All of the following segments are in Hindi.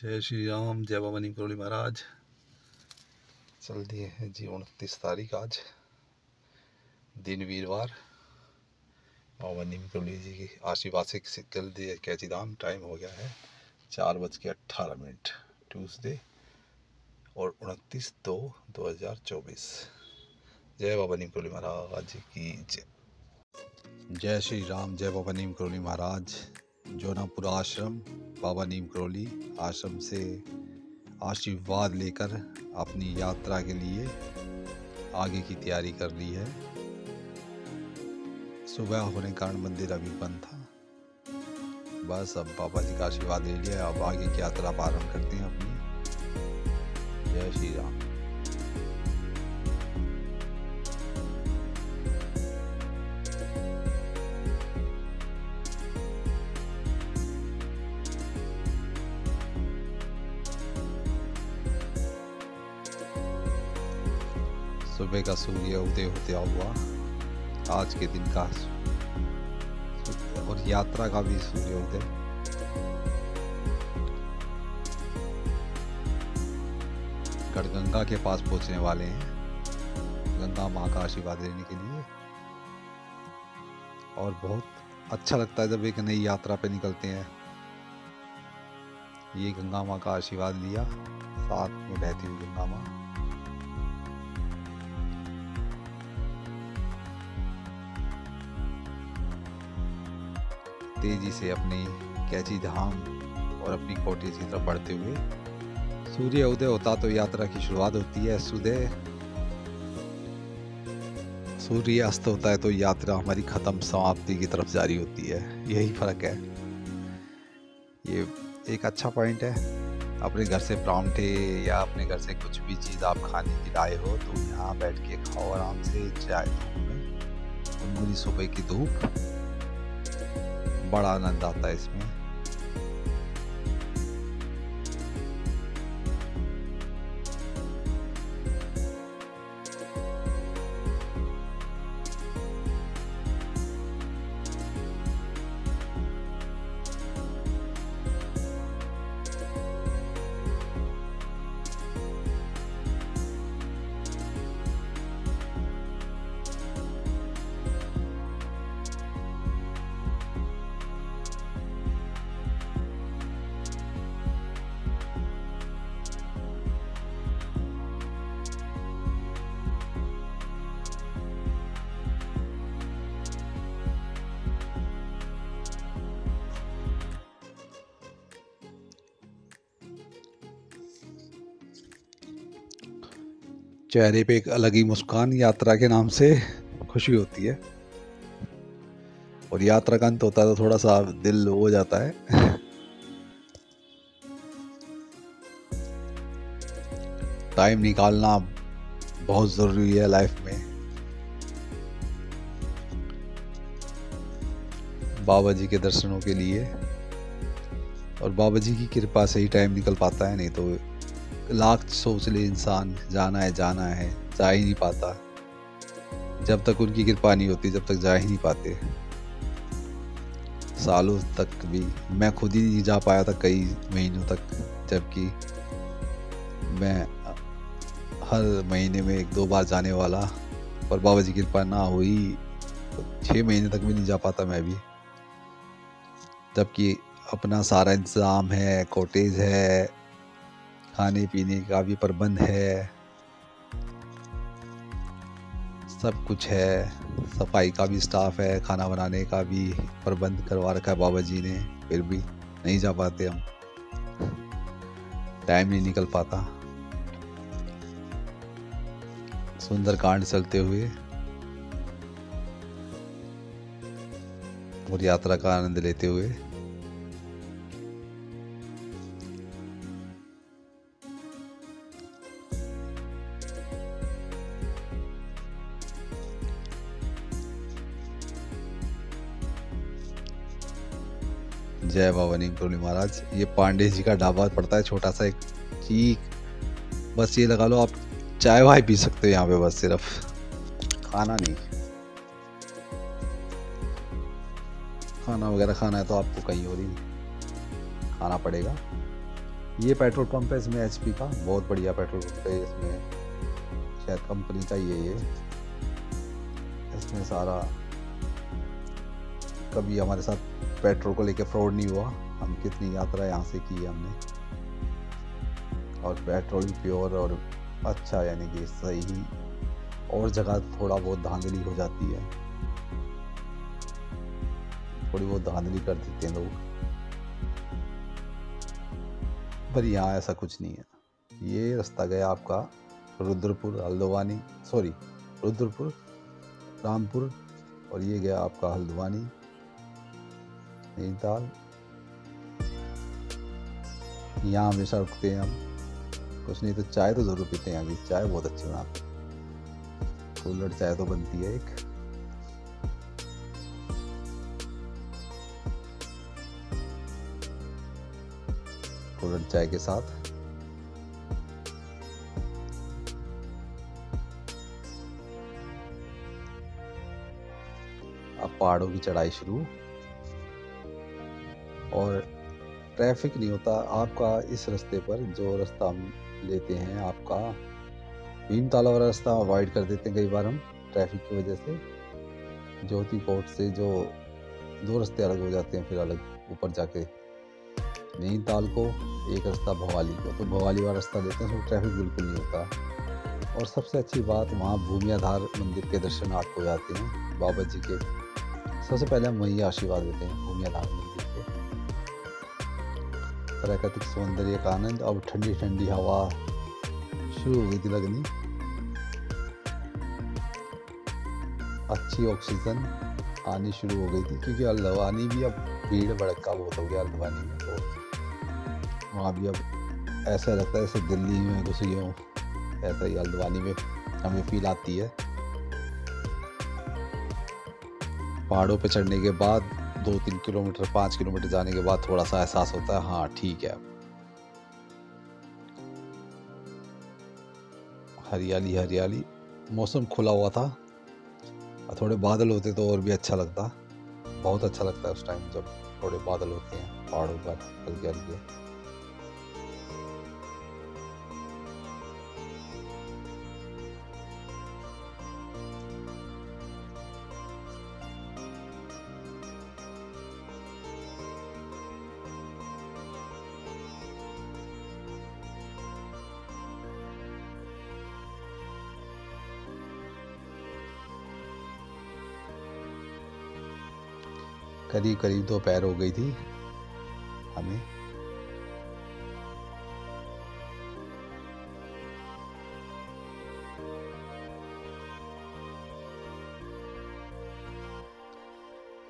जय श्री राम, जय बाबा नीम करोली महाराज। चल दिए हैं जी 29 तारीख, आज दिन वीरवार। बाबा नीम करोली जी की आशीर्वाद से चल दिए कैची धाम। टाइम हो गया है 4:18 ट्यूसडे और 29/2/2024। जय बाबा नीम करोली महाराज की जय। जय श्री राम, जय बाबा नीम करोली महाराज। जोनापुर आश्रम बाबा नीम करोली आश्रम से आशीर्वाद लेकर अपनी यात्रा के लिए आगे की तैयारी कर ली है। सुबह होने के कारण मंदिर अभी बंद था। बस अब बाबा जी का आशीर्वाद ले लिया, अब आगे की यात्रा प्रारंभ करते हैं अपनी। जय श्री राम। सुबह का सूर्य उदय होते हुआ आज के दिन का और यात्रा का भी सूर्य उदय। गढ़गंगा के पास पहुंचने वाले हैं, गंगा माँ का आशीर्वाद लेने के लिए। और बहुत अच्छा लगता है जब एक नई यात्रा पे निकलते हैं। ये गंगा माँ का आशीर्वाद लिया, साथ में बहती हुई गंगा माँ। तेजी से अपनी कैची धाम और अपनी कोठी की तरफ बढ़ते हुए सूर्य उदय होता तो यात्रा की शुरुआत होती है। सूर्य अस्त होता है तो यात्रा हमारी खत्म समाप्ति की तरफ जारी होती है। यही फर्क है। ये एक अच्छा पॉइंट है। अपने घर से परांठे या अपने घर से कुछ भी चीज़ आप खाने की लाए हो तो यहाँ बैठ के खाओ आराम से, चाय में गुनगुनी सुबह की धूप। बड़ा आनंद आता है इसमें। चेहरे पे एक अलग ही मुस्कान यात्रा के नाम से खुशी होती है। और यात्रा का अंत होता है तो थोड़ा सा दिल हो जाता है। टाइम निकालना बहुत ज़रूरी है लाइफ में। बाबा जी के दर्शनों के लिए, और बाबा जी की कृपा से ही टाइम निकल पाता है। नहीं तो लाख सोच ले इंसान, जाना है जा ही नहीं पाता। जब तक उनकी कृपा नहीं होती जब तक जा ही नहीं पाते। सालों तक भी मैं खुद ही नहीं जा पाया था, कई महीनों तक, जबकि मैं हर महीने में 1-2 बार जाने वाला। पर बाबा जी की कृपा ना हुई तो 6 महीने तक भी नहीं जा पाता मैं भी। जबकि अपना सारा इंतज़ाम है, कॉटेज है, खाने पीने का भी प्रबंध है, सब कुछ है, सफाई का भी स्टाफ है, खाना बनाने का भी प्रबंध करवा रखा है बाबा जी ने। फिर भी नहीं जा पाते हम, टाइम नहीं निकल पाता। सुंदरकांड चलते हुए और यात्रा का आनंद लेते हुए जय बाबा नीम करोली महाराज। ये पांडे जी का ढाबा पड़ता है, छोटा सा एक चीक। बस ये लगा लो आप चाय वाय पी सकते हो यहाँ पे, बस सिर्फ खाना नहीं। खाना वगैरह खाना है तो आपको कहीं और ही खाना पड़ेगा। ये पेट्रोल पंप है, इसमें एचपी का बहुत बढ़िया पेट्रोल पंप है। इसमें शायद कंपनी का ये इसमें सारा, कभी हमारे साथ पेट्रोल को लेकर फ्रॉड नहीं हुआ। हम कितनी यात्रा यहाँ से की है हमने, और पेट्रोल प्योर और अच्छा, यानी कि सही। और जगह थोड़ा बहुत धांधली हो जाती है, थोड़ी बहुत धांधली कर देते हैं लोग, पर यहाँ ऐसा कुछ नहीं है। ये रास्ता गया आपका रुद्रपुर हल्द्वानी, सॉरी रुद्रपुर रामपुर, और ये गया आपका हल्द्वानी नैनीताल। यहाँ हमेशा रुकते हैं हम, कुछ नहीं तो चाय तो ज़रूर पीते हैं। यहाँ की चाय बहुत अच्छी बनाते हैं, कुल्हड़ चाय तो बनती है एक। कुल्हड़ चाय के साथ अब पहाड़ों की चढ़ाई शुरू, और ट्रैफिक नहीं होता आपका इस रास्ते पर। जो रास्ता हम लेते हैं, आपका भीमताल वाला रास्ता अवॉइड कर देते हैं कई बार हम ट्रैफिक की वजह से। ज्योति कोट से जो दो रास्ते अलग हो जाते हैं, फिर अलग ऊपर जाके नैनीताल को, एक रास्ता भवाली को। तो भवाली वाला रास्ता लेते हैं, तो ट्रैफिक बिल्कुल नहीं होता। और सबसे अच्छी बात, वहाँ भूमियाधार मंदिर के दर्शन आपको हो जाते हैं बाबा जी के। सबसे पहले हम वहीं आशीर्वाद देते हैं भूमियाधार मंदिर के। प्राकृतिक सौंदर्य का आनंद। अब ठंडी ठंडी हवा शुरू हो गई थी लगनी, अच्छी ऑक्सीजन आनी शुरू हो गई थी, क्योंकि हल्द्वानी भी अब भीड़ भड़का बहुत हो गया हल्द्वानी में। तो वहाँ भी अब ऐसा लगता है जैसे दिल्ली में घुस गए हों, ऐसा ही हल्द्वानी में हमें फील आती है। पहाड़ों पे चढ़ने के बाद 2-3 किलोमीटर 5 किलोमीटर जाने के बाद थोड़ा सा एहसास होता है, हाँ ठीक है, हरियाली हरियाली। मौसम खुला हुआ था, और थोड़े बादल होते तो और भी अच्छा लगता। बहुत अच्छा लगता है उस टाइम जब थोड़े बादल होते हैं पहाड़ों पर हल्के हल्के। करीब करीब दोपहर हो गई थी हमें।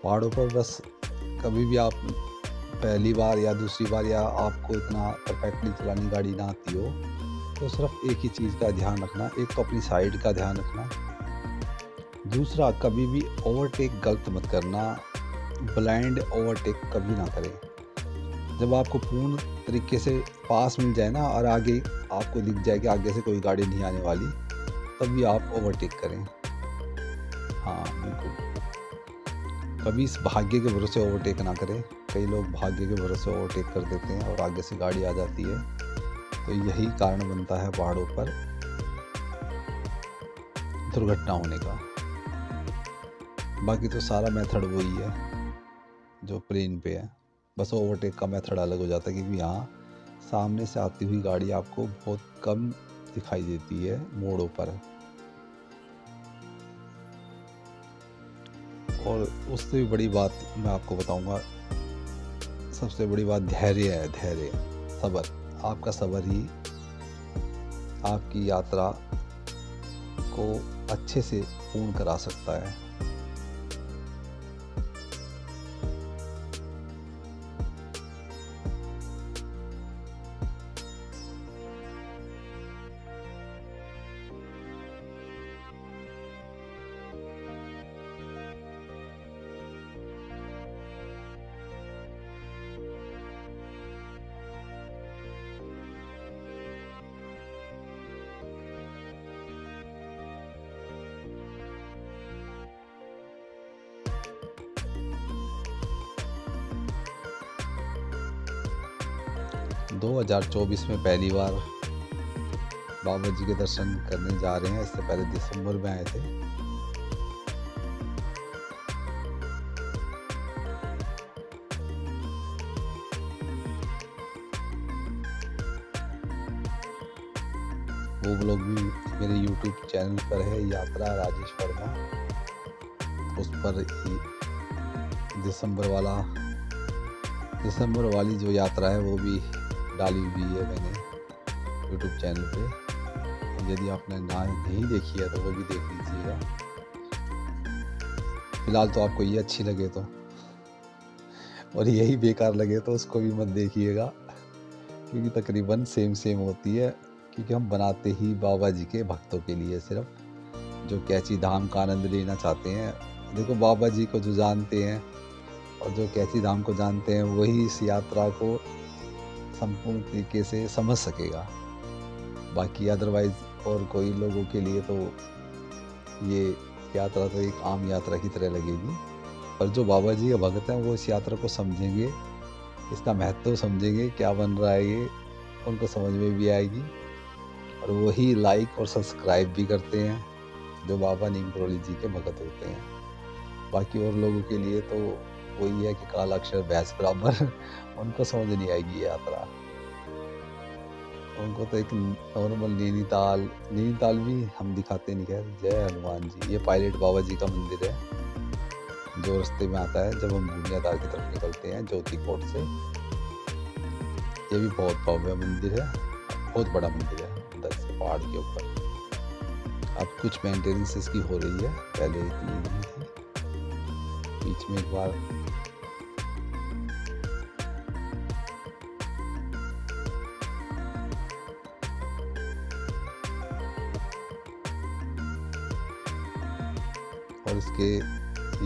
पहाड़ों पर बस कभी भी आप पहली बार या दूसरी बार, या आपको इतना परफेक्टली चलानी गाड़ी ना आती हो, तो सिर्फ एक ही चीज़ का ध्यान रखना। एक तो अपनी साइड का ध्यान रखना, दूसरा कभी भी ओवरटेक गलत मत करना। ब्लाइंड ओवरटेक कभी ना करें। जब आपको पूर्ण तरीके से पास मिल जाए ना, और आगे आपको दिख जाए कि आगे से कोई गाड़ी नहीं आने वाली, तभी आप ओवरटेक करें। हाँ बिल्कुल, कभी इस भाग्य के भरोसे ओवरटेक ना करें। कई लोग भाग्य के भरोसे ओवरटेक कर देते हैं और आगे से गाड़ी आ जाती है, तो यही कारण बनता है पहाड़ों पर दुर्घटना होने का। बाकी तो सारा मेथड वही है जो प्लेन पे है, बस ओवरटेक का मेथड अलग हो जाता है, क्योंकि यहाँ सामने से आती हुई गाड़ी आपको बहुत कम दिखाई देती है मोड़ों पर। और उससे भी बड़ी बात मैं आपको बताऊंगा, सबसे बड़ी बात धैर्य है। धैर्य, सब्र। आपका सब्र ही आपकी यात्रा को अच्छे से पूर्ण करा सकता है। 2024 में पहली बार बाबा जी के दर्शन करने जा रहे हैं। इससे पहले दिसंबर में आए थे। वो ब्लॉग भी मेरे YouTube चैनल पर है, यात्रा राजेश वर्मा। उस पर दिसंबर वाली जो यात्रा है वो भी डाली हुई है मैंने YouTube चैनल पे। यदि आपने नहीं देखी है तो वो भी देख लीजिएगा। फिलहाल तो आपको ये अच्छी लगे तो, और यही बेकार लगे तो उसको भी मत देखिएगा, क्योंकि तकरीबन सेम होती है। क्योंकि हम बनाते ही बाबा जी के भक्तों के लिए, सिर्फ जो कैची धाम का आनंद लेना चाहते हैं। देखो, बाबा जी को जो जानते हैं और जो कैची धाम को जानते हैं वही इस यात्रा को संपूर्ण तरीके से समझ सकेगा। बाकी अदरवाइज और कोई लोगों के लिए तो ये यात्रा तो एक आम यात्रा की तरह लगेगी। पर जो बाबा जी के भक्त हैं वो इस यात्रा को समझेंगे, इसका महत्व समझेंगे, क्या बन रहा है ये उनको समझ में भी आएगी। और वही लाइक और सब्सक्राइब भी करते हैं जो बाबा नीम करोली जी के भक्त होते हैं। बाकी और लोगों के लिए तो वही है कि काला अक्षर भैंस बराबर उनको समझ नहीं आएगी ये यात्रा। उनको तो एक नॉर्मल नैनीताल भी हम दिखाते नहीं। खैर, जय हनुमान जी। ये पायलट बाबा जी का मंदिर है जो रास्ते में आता है जब हम भूमियाधार की तरफ निकलते हैं ज्योति कोट से। ये भी बहुत भव्य मंदिर है, बहुत बड़ा मंदिर है अंदर से पहाड़ के ऊपर। अब कुछ मेंटेनेंस इसकी हो रही है, पहले इतनी नहीं थी। बीच में एक बार और इसके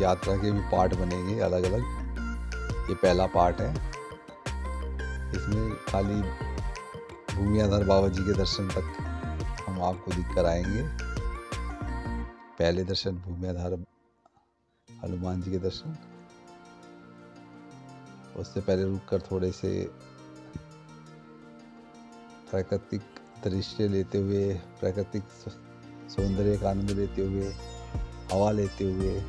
यात्रा के भी पार्ट बनेंगे अलग अलग। ये पहला पार्ट है, इसमें खाली भूमियाधार बाबा जी के दर्शन तक हम आपको दिख कर आएंगे। पहले दर्शन भूमियाधार हनुमान जी के दर्शन, उससे पहले रुककर थोड़े से प्राकृतिक दृश्य लेते हुए, प्राकृतिक सौंदर्य का आनंद लेते हुए, हवा लेते हुए,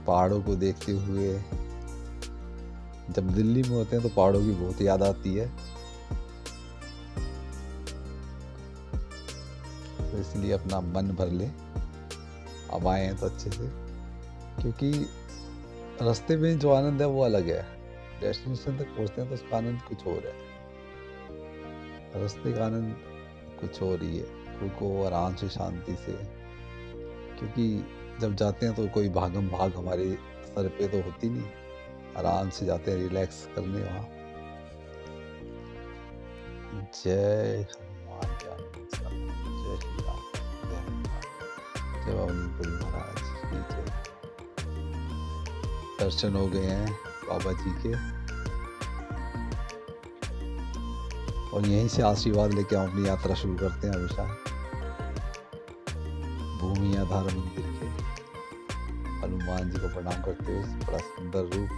पहाड़ों को देखते हुए। जब दिल्ली में होते हैं तो पहाड़ों की बहुत याद आती है, तो इसलिए अपना मन भर ले। अब आए हैं तो अच्छे से, क्योंकि रास्ते में जो आनंद है वो अलग है। डेस्टिनेशन तक पहुंचते हैं तो उसका आनंद कुछ और है, रास्ते का आनंद कुछ और ही है। रुको आराम से, शांति से, क्योंकि जब जाते हैं तो कोई भागम भाग हमारे सर पे तो होती नहीं। आराम से जाते हैं रिलैक्स करने वहाँ। जय हनुमान, जय श्री राम, जय हनुमान, जय बाबा नीम करोली महाराज की जय। दर्शन हो गए हैं बाबा जी के, और यहीं से आशीर्वाद लेके हम अपनी यात्रा शुरू करते हैं हमेशा। भूमियाधार मंदिर के हनुमान जी को प्रणाम करते हुए, बड़ा सुंदर रूप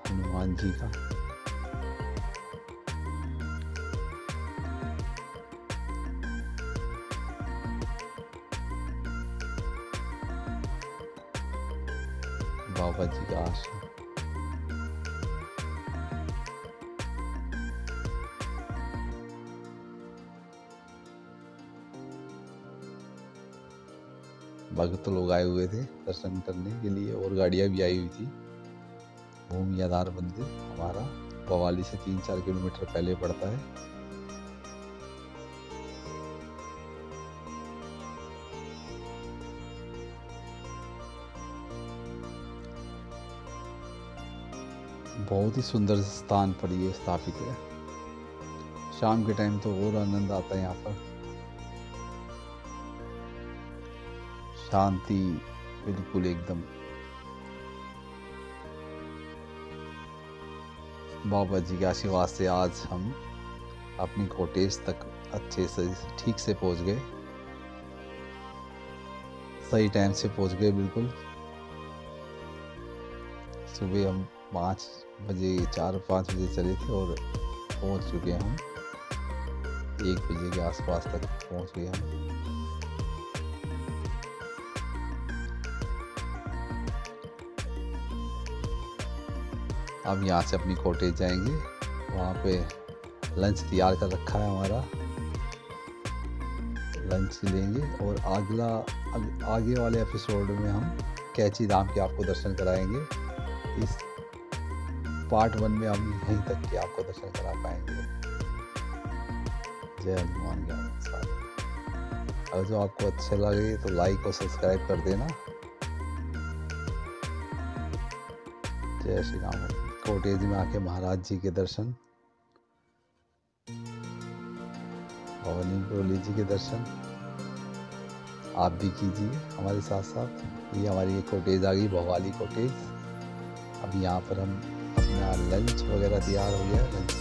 हनुमान जी का। बाबा जी का आश्रम। भक्त लोग आए हुए थे दर्शन करने के लिए, और गाड़ियां भी आई हुई थी। भूमियाधार मंदिर हमारा बवाली से 3-4 किलोमीटर पहले पड़ता है। बहुत ही सुंदर स्थान पर ये स्थापित है। शाम के टाइम तो और आनंद आता है यहाँ पर। शांति बिल्कुल एकदम। बाबा जी के आशीर्वाद से आज हम अपनी कॉटेज तक अच्छे से ठीक से पहुंच गए, सही टाइम से पहुंच गए बिल्कुल। सुबह हम 5 बजे 4-5 बजे चले थे और पहुंच चुके हैं हम 1 बजे के आसपास तक पहुंच गए हम। अब यहाँ से अपनी कॉटेज जाएंगे, वहाँ पे लंच तैयार कर रखा है हमारा, लंच लेंगे और आगे वाले एपिसोड में हम कैची धाम के आपको दर्शन कराएंगे। इस पार्ट 1 में हम यहीं तक के आपको दर्शन करा पाएंगे। जय हनुमान ज्ञान सागर। अगर जो आपको अच्छे लगे तो लाइक और सब्सक्राइब कर देना। जय श्री राम। कॉटेज में आके महाराज जी के दर्शन, भवानी बोली जी के दर्शन आप भी कीजिए हमारे साथ साथ। ये हमारी एक कॉटेज आ गई, भवाली कॉटेज। अब यहाँ पर हम अपना लंच वगैरह तैयार हो गया, लंच